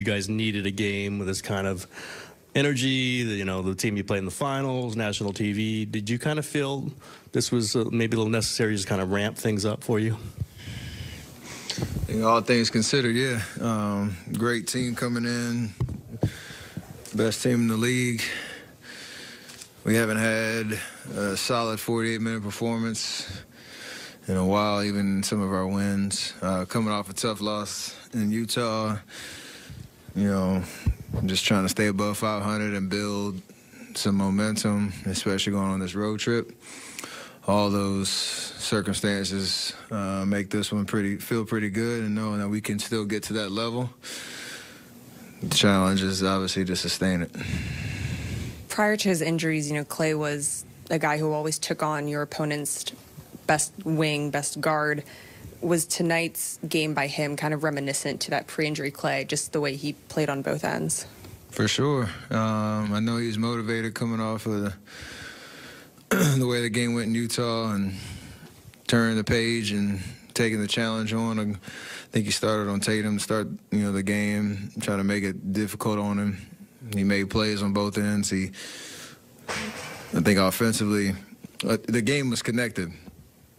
guys needed a game with this kind of energy, the team you played in the finals, national TV. Did you kind of feel this was maybe a little necessary to just kind of ramp things up for you? All things considered, yeah. Great team coming in, best team in the league. We haven't had a solid 48-minute performance in a while, even some of our wins. Coming off a tough loss in Utah, just trying to stay above 500 and build some momentum, especially going on this road trip. All those circumstances make this one feel pretty good, and knowing that we can still get to that level. The challenge is obviously to sustain it. Prior to his injuries, Clay was a guy who always took on your opponent's best wing, best guard. Was tonight's game by him kind of reminiscent to that pre-injury Clay, just the way he played on both ends? For sure. I know he's motivated coming off of the way the game went in Utah and turning the page and taking the challenge on. I think he started on Tatum to start, the game, trying to make it difficult on him. He made plays on both ends. I think offensively, the game was connected.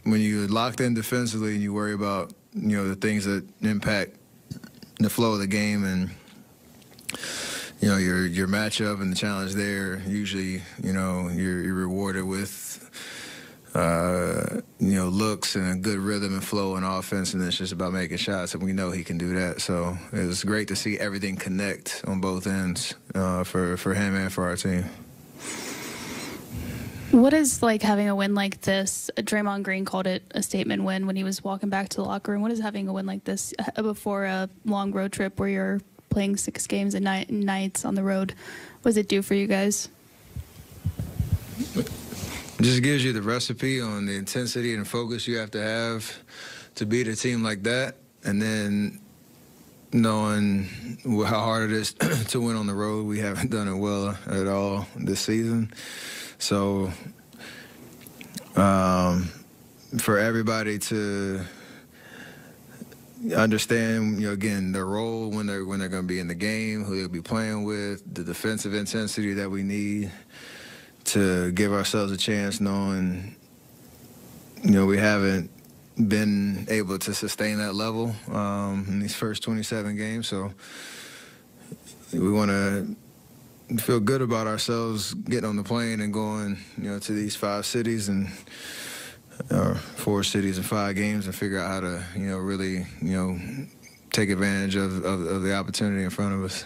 When you're locked in defensively and you worry about, the things that impact the flow of the game and, your matchup and the challenge there, usually, you're rewarded with, looks and a good rhythm and flow and offense, and it's just about making shots, and we know he can do that. So it was great to see everything connect on both ends for him and for our team. What is like having a win like this? Draymond Green called it a statement win when he was walking back to the locker room. What is having a win like this before a long road trip where you're playing 6 games a nights on the road? What does it do for you guys? It just gives you the recipe on the intensity and focus you have to beat a team like that, and then knowing how hard it is to win on the road. We haven't done it well at all this season. So for everybody to understand, again, their role when they're going to be in the game, who they'll be playing with, the defensive intensity that we need to give ourselves a chance, knowing, we haven't been able to sustain that level in these first 27 games. So we want to feel good about ourselves getting on the plane and going, to these 5 cities and 4 cities and 5 games and figure out how to, really, take advantage of the opportunity in front of us.